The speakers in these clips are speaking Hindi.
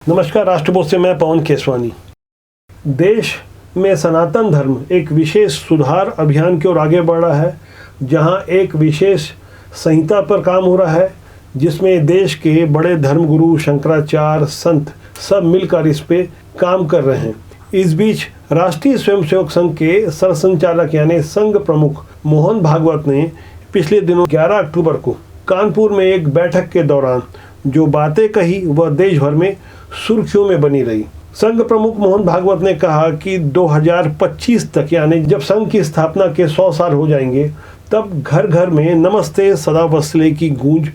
नमस्कार, राष्ट्रबोध से मैं पवन केसवानी। देश में सनातन धर्म एक विशेष सुधार अभियान की ओर आगे बढ़ रहा है, जहां एक विशेष संहिता पर काम हो रहा है, जिसमें देश के बड़े धर्मगुरु, शंकराचार्य, संत सब मिलकर इस पे काम कर रहे हैं। इस बीच राष्ट्रीय स्वयंसेवक संघ के सरसंचालक यानी संघ प्रमुख मोहन भागवत ने पिछले दिनों 11 अक्टूबर को कानपुर में एक बैठक के दौरान जो बातें कही वह देश भर में सुर्खियों में बनी रही। संघ प्रमुख मोहन भागवत ने कहा कि 2025 तक यानी जब संघ की स्थापना के 100 साल हो जाएंगे, तब घर घर में नमस्ते सदा वत्सले की गूंज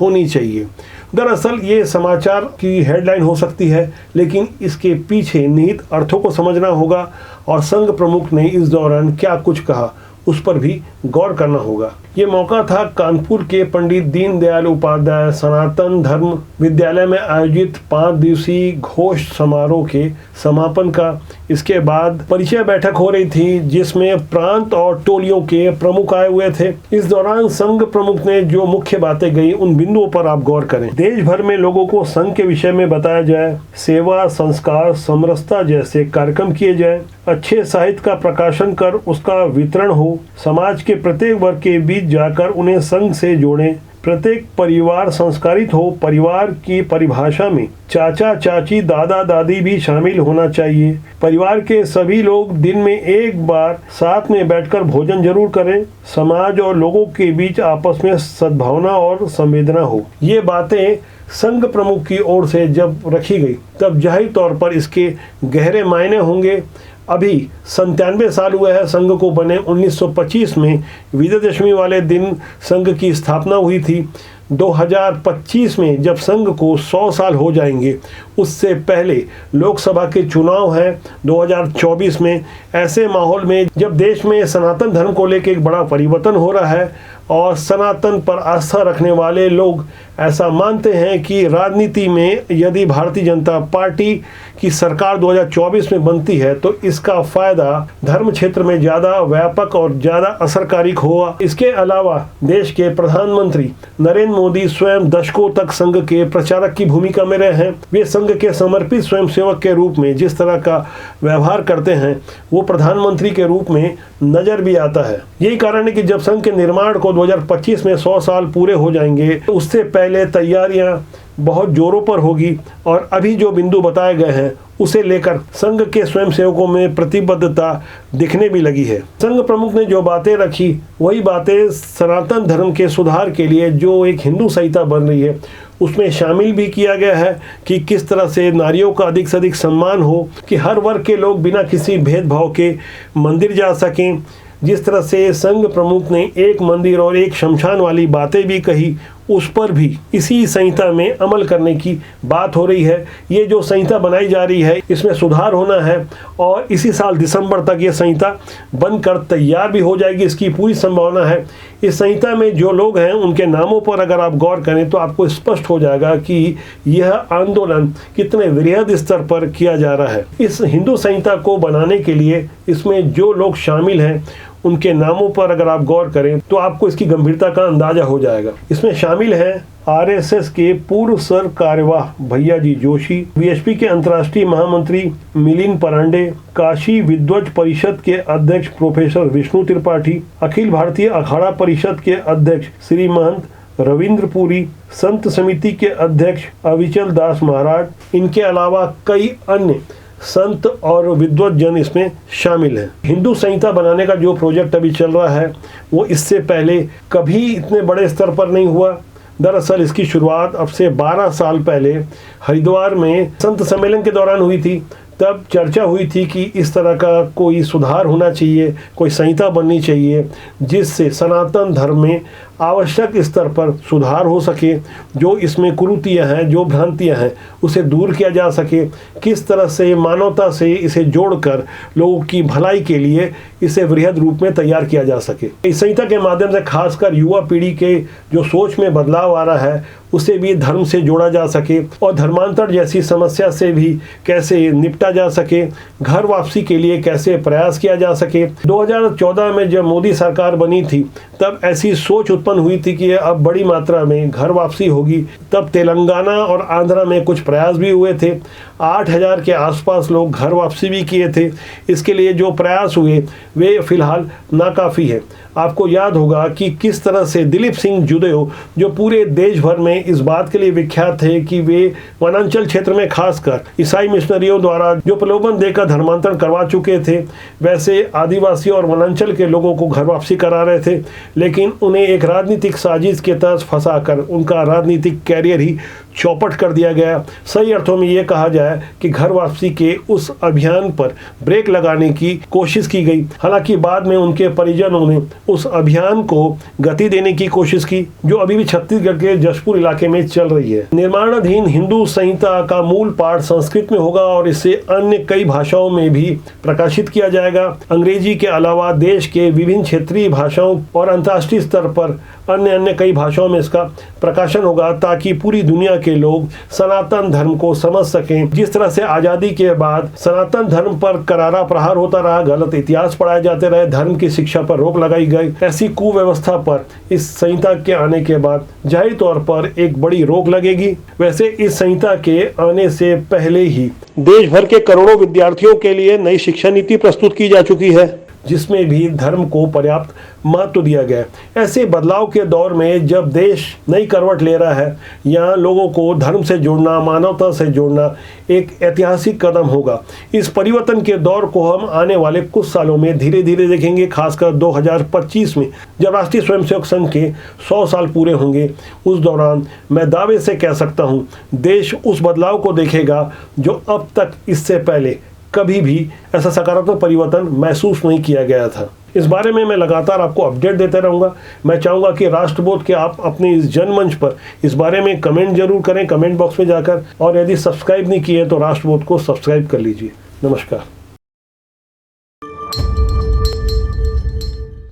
होनी चाहिए। दरअसल ये समाचार की हेडलाइन हो सकती है, लेकिन इसके पीछे निहित अर्थों को समझना होगा और संघ प्रमुख ने इस दौरान क्या कुछ कहा उस पर भी गौर करना होगा। ये मौका था कानपुर के पंडित दीनदयाल उपाध्याय सनातन धर्म विद्यालय में आयोजित 5 दिवसीय घोष समारोह के समापन का। इसके बाद परिचय बैठक हो रही थी, जिसमें प्रांत और टोलियों के प्रमुख आए हुए थे। इस दौरान संघ प्रमुख ने जो मुख्य बातें कही उन बिंदुओं पर आप गौर करें। देश भर में लोगों को संघ के विषय में बताया जाए, सेवा, संस्कार, समरसता जैसे कार्यक्रम किए जाए, अच्छे साहित्य का प्रकाशन कर उसका वितरण हो, समाज के प्रत्येक वर्ग के बीच जाकर उन्हें संघ से जोड़ें, प्रत्येक परिवार संस्कारित हो। परिवार की परिभाषा में चाचा चाची दादा दादी भी शामिल होना चाहिए। परिवार के सभी लोग दिन में एक बार साथ में बैठकर भोजन जरूर करें। समाज और लोगों के बीच आपस में सद्भावना और संवेदना हो। ये बातें संघ प्रमुख की ओर से जब रखी गई, तब जाहिर तौर पर इसके गहरे मायने होंगे। अभी 97 साल हुए हैं संघ को बने। 1925 में विजयदशमी वाले दिन संघ की स्थापना हुई थी। 2025 में जब संघ को 100 साल हो जाएंगे, उससे पहले लोकसभा के चुनाव हैं 2024 में। ऐसे माहौल में जब देश में सनातन धर्म को लेकर एक बड़ा परिवर्तन हो रहा है और सनातन पर आस्था रखने वाले लोग ऐसा मानते हैं कि राजनीति में यदि भारतीय जनता पार्टी की सरकार 2024 में बनती है तो इसका फायदा धर्म क्षेत्र में ज़्यादा व्यापक और ज़्यादा असरकारी होगा। इसके अलावा देश के प्रधानमंत्री नरेंद्र मोदी स्वयं दशकों तक संघ के प्रचारक की भूमिका में रहे हैं। वे संघ के समर्पित स्वयंसेवक के रूप में जिस तरह का व्यवहार करते हैं, वो प्रधानमंत्री के रूप में नजर भी आता है। यही कारण है कि जब संघ के निर्माण को 2025 में 100 साल पूरे हो जाएंगे, तो उससे पहले तैयारियां बहुत जोरों पर होगी और अभी जो बिंदु बताए गए हैं उसे लेकर संघ के स्वयंसेवकों में प्रतिबद्धता दिखने भी लगी है। संघ प्रमुख ने जो बातें रखी वही बातें सनातन धर्म के सुधार के लिए जो एक हिंदू संहिता बन रही है उसमें शामिल भी किया गया है कि किस तरह से नारियों का अधिक से अधिक सम्मान हो, कि हर वर्ग के लोग बिना किसी भेदभाव के मंदिर जा सकें। जिस तरह से संघ प्रमुख ने एक मंदिर और एक शमशान वाली बातें भी कही, उस पर भी इसी संहिता में अमल करने की बात हो रही है। ये जो संहिता बनाई जा रही है इसमें सुधार होना है और इसी साल दिसंबर तक ये संहिता बनकर तैयार भी हो जाएगी, इसकी पूरी संभावना है। इस संहिता में जो लोग हैं उनके नामों पर अगर आप गौर करें तो आपको स्पष्ट हो जाएगा कि यह आंदोलन कितने वृहद स्तर पर किया जा रहा है। इस हिंदू संहिता को बनाने के लिए इसमें जो लोग शामिल हैं उनके नामों पर अगर आप गौर करें तो आपको इसकी गंभीरता का अंदाजा हो जाएगा। इसमें शामिल हैं आरएसएस के पूर्व सर कार्यवाह भैयाजी जोशी, बीएचपी के अंतर्राष्ट्रीय महामंत्री मिलिंद परांडे, काशी विद्वत परिषद के अध्यक्ष प्रोफेसर विष्णु त्रिपाठी, अखिल भारतीय अखाड़ा परिषद के अध्यक्ष श्री महंत रविंद्र पुरी, संत समिति के अध्यक्ष अविचल दास महाराज। इनके अलावा कई अन्य संत और विद्वत जन इसमें शामिल हैं। हिंदू संहिता बनाने का जो प्रोजेक्ट अभी चल रहा है वो इससे पहले कभी इतने बड़े स्तर पर नहीं हुआ। दरअसल इसकी शुरुआत अब से 12 साल पहले हरिद्वार में संत सम्मेलन के दौरान हुई थी। तब चर्चा हुई थी कि इस तरह का कोई सुधार होना चाहिए, कोई संहिता बननी चाहिए जिससे सनातन धर्म में आवश्यक स्तर पर सुधार हो सके, जो इसमें कुरीतियाँ हैं, जो भ्रांतियाँ हैं उसे दूर किया जा सके, किस तरह से मानवता से इसे जोड़कर लोगों की भलाई के लिए इसे वृहद रूप में तैयार किया जा सके। इस संहिता के माध्यम से खासकर युवा पीढ़ी के जो सोच में बदलाव आ रहा है उसे भी धर्म से जोड़ा जा सके और धर्मांतर जैसी समस्या से भी कैसे निपटा जा सके, घर वापसी के लिए कैसे प्रयास किया जा सके। 2014 में जब मोदी सरकार बनी थी तब ऐसी सोच उत्पन्न हुई थी कि अब बड़ी मात्रा में घर वापसी होगी, तब तेलंगाना और आंध्रा में कुछ प्रयास भी हुए थे। 8,000 के आसपास लोग घर वापसी भी किए थे। इसके लिए जो प्रयास हुए वे फिलहाल नाकाफ़ी है। आपको याद होगा कि किस तरह से दिलीप सिंह जुदेव, जो पूरे देश भर में इस बात के लिए विख्यात थे कि वे वनांचल क्षेत्र में खासकर ईसाई मिशनरियों द्वारा जो प्रलोभन देकर धर्मांतरण करवा चुके थे, वैसे आदिवासी और वनांचल के लोगों को घर वापसी करा रहे थे, लेकिन उन्हें एक राजनीतिक साजिश के तहत फंसाकर उनका राजनीतिक कैरियर ही चौपट कर दिया गया। सही अर्थों में ये कहा जाए कि घर वापसी के उस अभियान पर ब्रेक लगाने की कोशिश की गई। हालांकि बाद में उनके परिजनों ने उस अभियान को गति देने की कोशिश की, जो अभी भी छत्तीसगढ़ के जशपुर इलाके में चल रही है। निर्माणाधीन हिंदू संहिता का मूल पाठ संस्कृत में होगा और इसे अन्य कई भाषाओं में भी प्रकाशित किया जाएगा। अंग्रेजी के अलावा देश के विभिन्न क्षेत्रीय भाषाओं और अंतर्राष्ट्रीय स्तर पर अन्य कई भाषाओं में इसका प्रकाशन होगा, ताकि पूरी दुनिया के लोग सनातन धर्म को समझ सकें। जिस तरह से आज़ादी के बाद सनातन धर्म पर करारा प्रहार होता रहा, गलत इतिहास पढ़ाए जाते रहे, धर्म की शिक्षा पर रोक लगाई गई, ऐसी कुव्यवस्था पर इस संहिता के आने के बाद जाहिर तौर पर एक बड़ी रोक लगेगी। वैसे इस संहिता के आने से पहले ही देश भर के करोड़ों विद्यार्थियों के लिए नई शिक्षा नीति प्रस्तुत की जा चुकी है, जिसमें भी धर्म को पर्याप्त महत्व दिया गया है। ऐसे बदलाव के दौर में जब देश नई करवट ले रहा है, यहाँ लोगों को धर्म से जोड़ना, मानवता से जोड़ना एक ऐतिहासिक कदम होगा। इस परिवर्तन के दौर को हम आने वाले कुछ सालों में धीरे धीरे देखेंगे, खासकर 2025 में जब राष्ट्रीय स्वयंसेवक संघ के 100 साल पूरे होंगे। उस दौरान मैं दावे से कह सकता हूँ, देश उस बदलाव को देखेगा जो अब तक इससे पहले कभी भी ऐसा सकारात्मक परिवर्तन महसूस नहीं किया गया था। इस बारे में मैं लगातार आपको अपडेट देते रहूँगा। मैं चाहूँगा कि राष्ट्रबोध के आप अपने इस जनमंच पर इस बारे में कमेंट जरूर करें, कमेंट बॉक्स में जाकर, और यदि सब्सक्राइब नहीं किए तो राष्ट्रबोध को सब्सक्राइब कर लीजिए। नमस्कार।